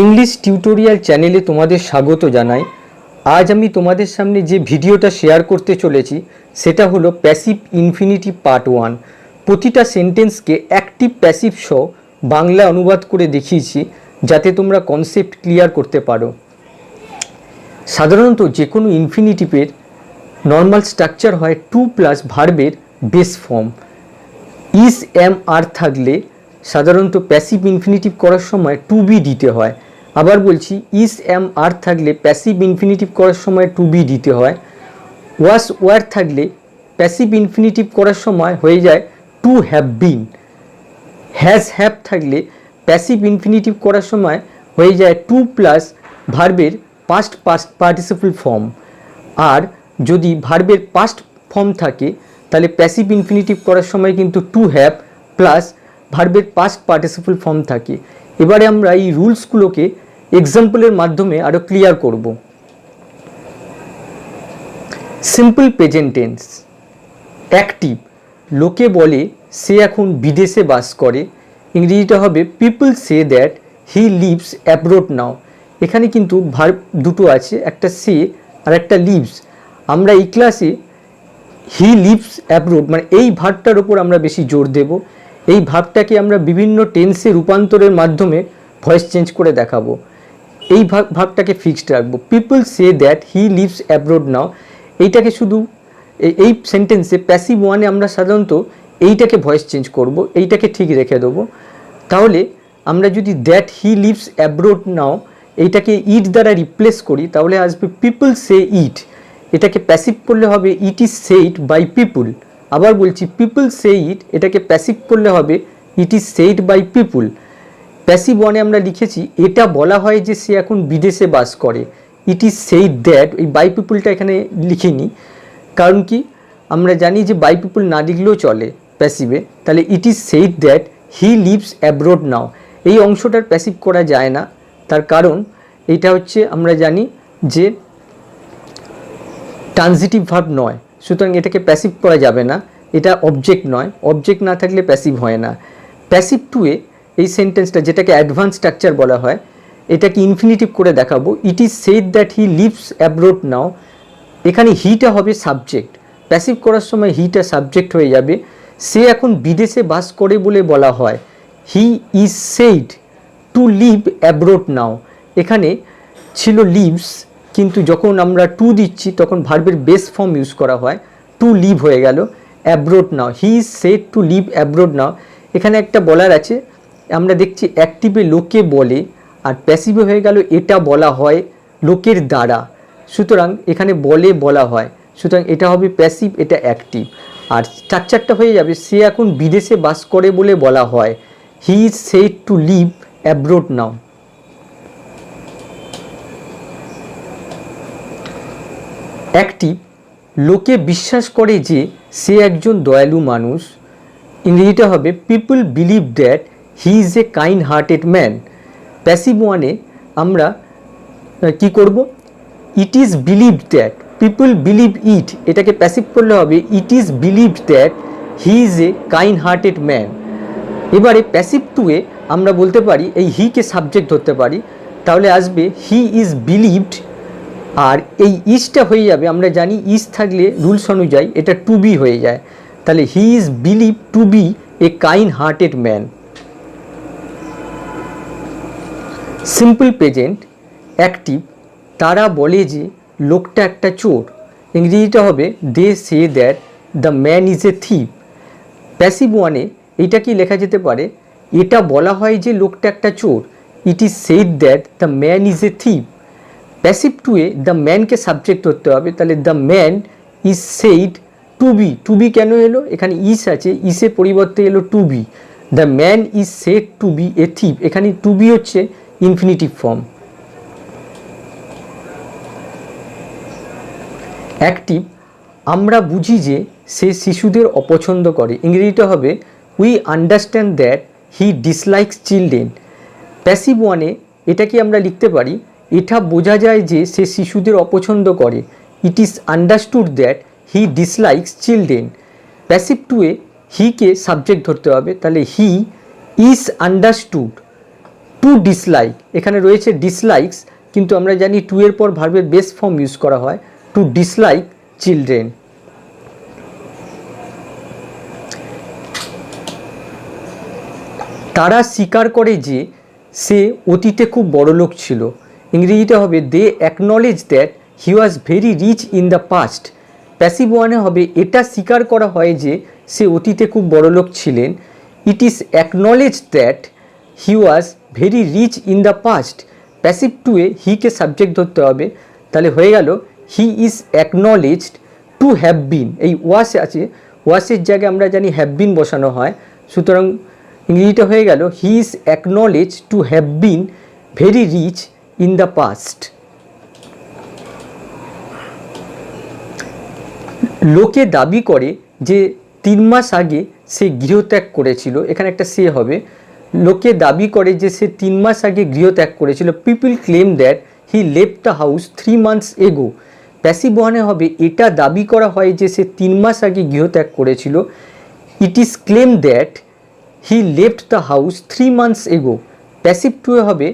English tutorial চ্যানেলে তোমাদের স্বাগত জানাই। আজ আমি তোমাদের সামনে যে ভিডিওটা শেয়ার করতে চলেছি সেটা হলো প্যাসিভ ইনফিনিটিভ পার্ট 1। প্রতিটা সেন্টেন্সকে অ্যাক্টিভ প্যাসিভ সহ বাংলা অনুবাদ করে দেখিয়েছি যাতে তোমরা কনসেপ্ট ক্লিয়ার করতে পারো। সাধারণত যে কোনো ইনফিনিটিভের নর্মাল স্ট্রাকচার হয় টু প্লাস ভার্বের base form. Is M R থাকলে সাধারণত প্যাসিভ ইনফিনিটিভ করার সময় টু বি দিতে হয়। আবার বলছি, ইজ এম আর থাকলে প্যাসিভ ইনফিনিটিভ করার সময় টু বি দিতে হয়। ওয়াস ওয়ার থাকলে প্যাসিভ ইনফিনিটিভ করার সময় হয়ে যায় two have bin. Has have থাকলে প্যাসিভ ইনফিনিটিভ করার সময় হয়ে যায় টু প্লাস ভার্বের পাস্ট পার্টিসিপল ফর্ম। আর যদি ভার্বের পাস্ট ফর্ম থাকে তাহলে প্যাসিভ ইনফিনিটিভ করার সময় কিন্তু টু হ্যাভ প্লাস ভার্বের পাস্ট পার্টিসিপল ফর্ম থাকে। এবারে আমরা এই রুলসগুলোকে এক্সাম্পলের মাধ্যমে আরও ক্লিয়ার করব। সিম্পল প্রেজেন্ট টেন্স অ্যাক্টিভ, লোকে বলে সে এখন বিদেশে বাস করে। ইংরেজিটা হবে people say that he lives abroad now. এখানে কিন্তু ভার্ব দুটো আছে, একটা সে আর একটা লিভস। আমরা এই ক্লাসে হি লিভস অ্যাব্রোড মানে এই ভার্বটার ওপর আমরা বেশি জোর দেব। এই ভার্বটাকে আমরা বিভিন্ন টেন্সে রূপান্তরের মাধ্যমে ভয়েস চেঞ্জ করে দেখাবো। এই ভার্বটাকে ফিক্সড রাখবো। People say that he lives abroad now, এইটাকে শুধু এই সেন্টেন্সে প্যাসিভ ওয়ানে আমরা সাধারণত এইটাকে ভয়েস চেঞ্জ করব, এইটাকে ঠিক রেখে দেবো। তাহলে আমরা যদি that he lives abroad now এইটাকে ইট দ্বারা রিপ্লেস করি তাহলে আসবে পিপল সে ইট। এটাকে প্যাসিভ করলে হবে it is said by people. আবার বলছি, পিপল সে ইট, এটাকে প্যাসিভ করলে হবে it is said by people. Passive ওয়ানে আমরা লিখেছি এটা বলা হয় যে সে এখন বিদেশে বাস করে। ইট ইজ সেইড দ্যাট, এই বাই পিপুলটা এখানে লিখিনি, কারণ কি আমরা জানি যে বাই পিপুল না লিখলেও চলে প্যাসিভে। তাহলে it is said that he lives abroad now, এই অংশটার প্যাসিভ করা যায় না। তার কারণ এটা হচ্ছে আমরা জানি যে ট্রানজিটিভ ভার্ব নয়, সুতরাং এটাকে প্যাসিভ করা যাবে না। এটা অবজেক্ট নয়, অবজেক্ট না থাকলে প্যাসিভ হয় না। প্যাসিভ টুয়ে এই সেন্টেন্সটা যেটাকে অ্যাডভান্স স্ট্রাকচার বলা হয় এটাকে ইনফিনিটিভ করে দেখাবো। It is said that he lives abroad now, এখানে হিটা হবে সাবজেক্ট। প্যাসিভ করার সময় হিটা সাবজেক্ট হয়ে যাবে। সে এখন বিদেশে বাস করে বলে বলা হয় he is said to live abroad now. এখানে ছিল লিভস, কিন্তু যখন আমরা টু দিচ্ছি তখন ভার্বের বেস ফর্ম ইউজ করা হয়, টু লিভ হয়ে গেল abroad now. He is said to live abroad now. এখানে একটা বলার আছে, আমরা দেখছি অ্যাক্টিভে লোকে বলে আর প্যাসিভে হয়ে গেল এটা বলা হয় লোকের দ্বারা। সুতরাং এখানে বলে বলা হয়, সুতরাং এটা হবে প্যাসিভ, এটা অ্যাক্টিভ। আর স্ট্রাকচারটা হয়ে যাবে সে এখন বিদেশে বাস করে বলে বলা হয় he is said to live abroad now. Active, লোকে বিশ্বাস করে যে সে একজন দয়ালু মানুষ। ইংরেজিটা হবে people believe that he is a kind hearted man. Passive ওয়ানে আমরা কি করব, it is believed that, people believe it, এটাকে প্যাসিভ করলে হবে it is believed that he is a kind hearted man. এবারে প্যাসিভ টুয়ে আমরা বলতে পারি এই হিকে সাবজেক্ট ধরতে পারি, তাহলে আসবে হি ইজ বিলিভড, আর এই ইজটা হয়ে যাবে, আমরা জানি ইজ থাকলে রুলস অনুযায়ী এটা টু বি হয়ে যায়। তাহলে he is believe to be a kind hearted man. Simple present active, তারা বলে যে লোকটা একটা চোর। ইংরেজিটা হবে they say that the man is a thief. Passive ওয়ানে এইটা কি লেখা যেতে পারে, এটা বলা হয় যে লোকটা একটা চোর। It is said that the man is a thief. Passive টুয়ে দ্য ম্যানকে সাবজেক্ট ধরতে হবে, তাহলে the man is said to be. To be কেন এলো, এখানে ইস আছে, ইসের পরিবর্তে এলো to be. The man is said to be a thief, এখানে টু বি হচ্ছে ইনফিনিটিভ ফর্ম। অ্যাক্টিভ, আমরা বুঝি যে সে শিশুদের অপছন্দ করে। ইংরেজিটা হবে we understand that he dislikes children. Passive ওয়ানে এটাকে আমরা লিখতে পারি এটা বোঝা যায় যে সে শিশুদের অপছন্দ করে। It is understood that he dislikes children. Passive টুয়ে হিকে সাবজেক্ট ধরতে হবে, তাহলে he is understood to dislike, এখানে রয়েছে ডিসলাইকস, কিন্তু আমরা জানি টু এর পর ভার্বের বেস ফর্ম ইউজ করা হয়, টু ডিসলাইক চিলড্রেন। তারা স্বীকার করে যে সে অতীতে খুব বড়লোক ছিল, ইংরেজিতে হবে they acknowledge that he was very rich in the past. Passive ওয়ানে হবে এটা স্বীকার করা হয় যে সে অতীতে খুব বড়লোক ছিলেন, it is acknowledge that he was very rich in the past. Passive টুয়ে হিকে সাবজেক্ট ধরতে হবে, তাহলে হয়ে গেল he is acknowledged to have been. এই ওয়াস আছে, ওয়াসের জায়গায় আমরা জানি হ্যাভ বিন বসানো হয়, সুতরাং ইংরেজিটা হয়ে গেল he is acknowledge to have been very rich in the past. লোকে দাবি করে যে 3 মাস আগে সে গৃহত্যাগ করেছিল, এখানে একটা সে হবে, লোকে দাবি করে যে সে 3 মাস আগে গৃহত্যাগ করেছিল। People claim that he left the house 3 months এগো। প্যাসিভ ওয়ানে হবে এটা দাবি করা হয় যে সে 3 মাস আগে গৃহত্যাগ করেছিল, it is claim that he left the house 3 months এগো। প্যাসিভ টুয়ে হবে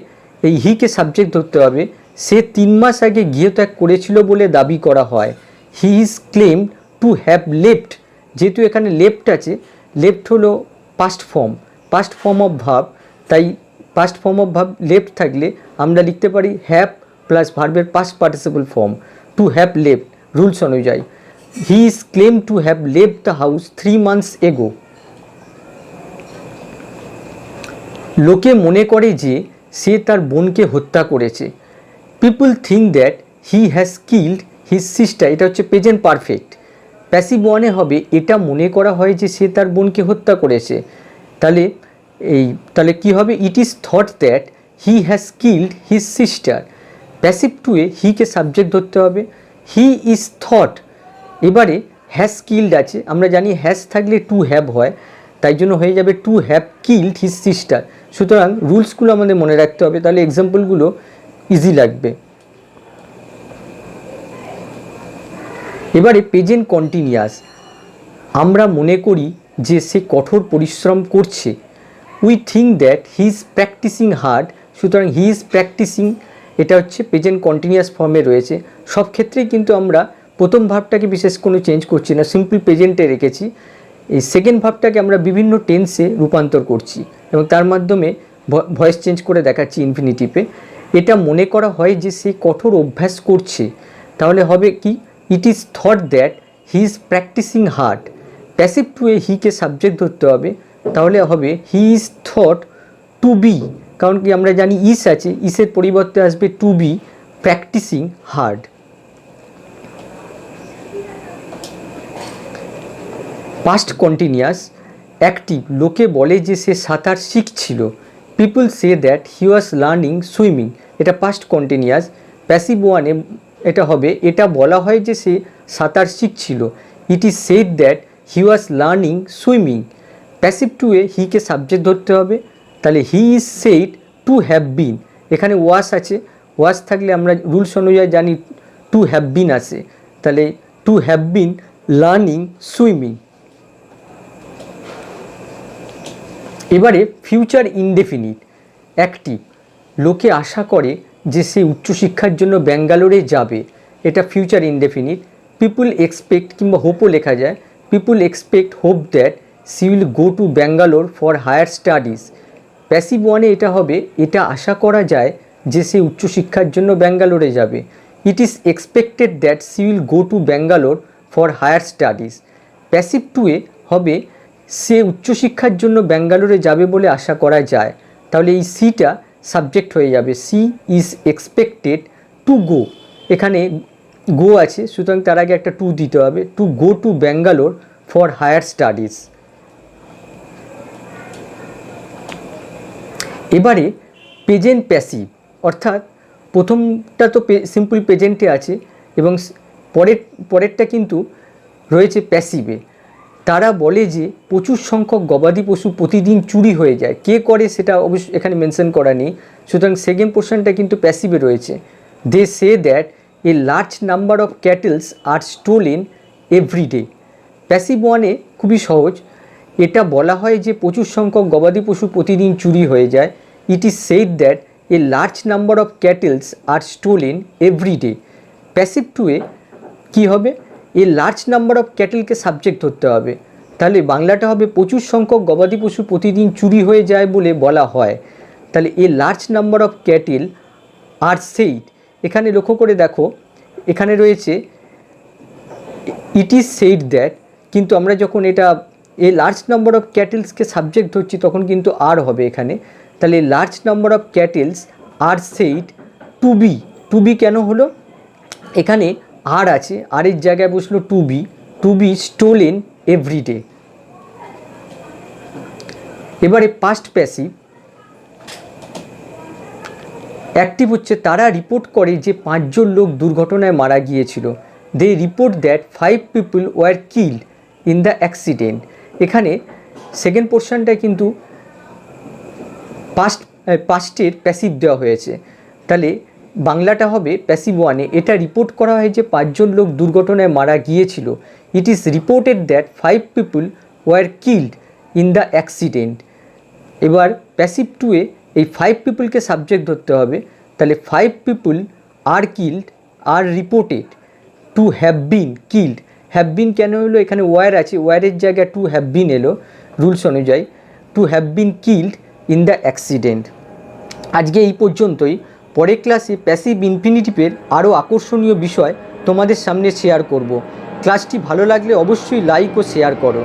এই হিকে সাবজেক্ট ধরতে হবে, সে 3 মাস আগে গৃহত্যাগ করেছিল বলে দাবি করা হয়, he is claim to have left. যেহেতু এখানে লেফট আছে, লেফট হলো পাস্ট ফর্ম অফ ভার্ব, তাই past form of verb left থাকলে আমরা লিখতে পারি হ্যাভ প্লাস ভার্বের past participle form, to have left rules অনুযায়ী। He is claim to have left the house 3 months এগো। লোকে মনে করে যে সে তার বোনকে হত্যা করেছে, people think that he has killed his sister. এটা হচ্ছে প্রেজেন্ট পারফেক্ট। প্যাসিভ ওয়ানে হবে এটা মনে করা হয় যে সে তার বোনকে হত্যা করেছে, তাহলে কি হবে, it is thought that he has killed his sister. Passive টুয়ে হিকে সাবজেক্ট ধরতে হবে, হি ইজ থট। এবারে হ্যাজ কিল্ড আছে, আমরা জানি হ্যাজ থাকলে টু হ্যাভ হয়, তাই জন্য হয়ে যাবে to have killed his sister. সুতরাং রুলসগুলো আমাদের মনে রাখতে হবে, তাহলে এক্সাম্পলগুলো ইজি লাগবে। এবারে প্রেজেন্ট কন্টিনিউয়াস, আমরা মনে করি যে সে কঠোর পরিশ্রম করছে, we think that he is practising hard. সুতরাং হি ইজ প্র্যাকটিসিং এটা হচ্ছে প্রেজেন্ট কন্টিনিউয়াস ফর্মে রয়েছে। সব ক্ষেত্রেই কিন্তু আমরা প্রথম ভার্বটাকে বিশেষ কোনো চেঞ্জ করছি না, সিম্পল প্রেজেন্টে রেখেছি। এই সেকেন্ড ভার্বটাকে আমরা বিভিন্ন টেন্সে রূপান্তর করছি এবং তার মাধ্যমে ভয়েস চেঞ্জ করে দেখাচ্ছি ইনফিনিটিভে। এটা মনে করা হয় যে সে কঠোর অভ্যাস করছে, তাহলে হবে কি, it is thought that he is practising hard. Passive টুয়ে হিকে সাবজেক্ট ধরতে হবে, তাহলে হবে he is thought to be, কারণ কি আমরা জানি ইস আছে, ইসের পরিবর্তে আসবে to be practicing hard. Past continuous active, লোকে বলে যে সে সাঁতার শিখছিল, people say that he was learning swimming. এটা পাস্ট কন্টিনিউয়াস। প্যাসিভ ওয়ানে এটা হবে এটা বলা হয় যে সে সাঁতার শিখছিল, it is said that he was learning swimming. Passive টুয়ে হিকে সাবজেক্ট ধরতে হবে, তাহলে he is said to have been. এখানে ওয়াস আছে, ওয়াস থাকলে আমরা রুলস অনুযায়ী জানি টু হ্যাভ বিন আসে, তাহলে two have been learning swimming. এবারে ফিউচার ইনডেফিনিট অ্যাক্টিভ, লোকে আশা করে যে সে উচ্চশিক্ষার জন্য ব্যাঙ্গালোরে যাবে, এটা ফিউচার ইনডেফিনিট। পিপুল এক্সপেক্ট কিংবা হোপও লেখা যায়, people expect hope that she will go to Bangalore for higher studies. Passive ওয়ানে এটা হবে এটা আশা করা যায় যে সে উচ্চশিক্ষার জন্য ব্যাঙ্গালোরে যাবে, it is expected that she will go to Bangalore for higher studies. Passive টুয়ে হবে সে উচ্চশিক্ষার জন্য ব্যাঙ্গালোরে যাবে বলে আশা করা যায়, তাহলে এই সিটা সাবজেক্ট হয়ে যাবে, she is expected to go. এখানে গো আছে, সুতরাং তার আগে একটা টু দিতে হবে, to go to Bangalore for higher studies. এবারে প্রেজেন্ট প্যাসিভ, অর্থাৎ প্রথমটা তো সিম্পল প্রেজেন্টে আছে এবং পরেরটা কিন্তু রয়েছে প্যাসিভে। তারা বলে যে প্রচুর সংখ্যক গবাদি পশু প্রতিদিন চুরি হয়ে যায়, কে করে সেটা অবশ্য এখানে মেনশন করা নেই, সুতরাং সেকেন্ড পোর্শনটা কিন্তু প্যাসিভে রয়েছে। They say that a large number of cattles are stolen everyday. Passive ওয়ানে খুবই সহজ, এটা বলা হয় যে প্রচুর সংখ্যক গবাদি পশু প্রতিদিন চুরি হয়ে যায়, it is said that a large number of cattles are stolen every day. Passive টুয়ে কী হবে, এ লার্জ নাম্বার অফ ক্যাটেলকে সাবজেক্ট ধরতে হবে, তাহলে বাংলাটা হবে প্রচুর সংখ্যক গবাদি পশু প্রতিদিন চুরি হয়ে যায় বলে বলা হয়। তাহলে a large number of cattle are said, এখানে লক্ষ্য করে দেখো এখানে রয়েছে ইট ইজ সেইড দ্যাট, কিন্তু আমরা যখন এটা এ লার্জ নাম্বার অফ ক্যাটেলসকে সাবজেক্ট ধরছি তখন কিন্তু আর হবে এখানে। তাহলে large number of cattles are said to be কেন হলো, এখানে আর আছে, আর এর জায়গায় বসলো টু বি স্টোলেন এভরিডে। এবারে পাস্ট প্যাসিভ। অ্যাক্টিভ হচ্ছে তারা রিপোর্ট করে যে 5 জন লোক দুর্ঘটনায় মারা গিয়েছিল। They report that 5 people were killed in the accident. এখানে সেকেন্ড পোর্শনটায় কিন্তু পাস্টের প্যাসিভ দেওয়া হয়েছে, তাহলে বাংলাটা হবে প্যাসিভ ওয়ানে। এটা রিপোর্ট করা হয় যে 5 জন লোক দুর্ঘটনায় মারা গিয়েছিল। It is reported that 5 people were killed in the accident. এবার প্যাসিভ টুয়ে এই 5 পিপলকে সাবজেক্ট ধরতে হবে, তাহলে 5 people are killed are reported to have been killed. Have been কেন হলো, এখানে ওয়ার আছে, ওয়ারের জায়গায় টু হ্যাভ বিন এলো রুলস অনুযায়ী, two have been killed in the accident. আজকে এই পর্যন্তই। পরের ক্লাসে প্যাসিভ ইনফিনিটিভের আরও আকর্ষণীয় বিষয় তোমাদের সামনে শেয়ার করব। ক্লাসটি ভালো লাগলে অবশ্যই লাইক ও শেয়ার করো।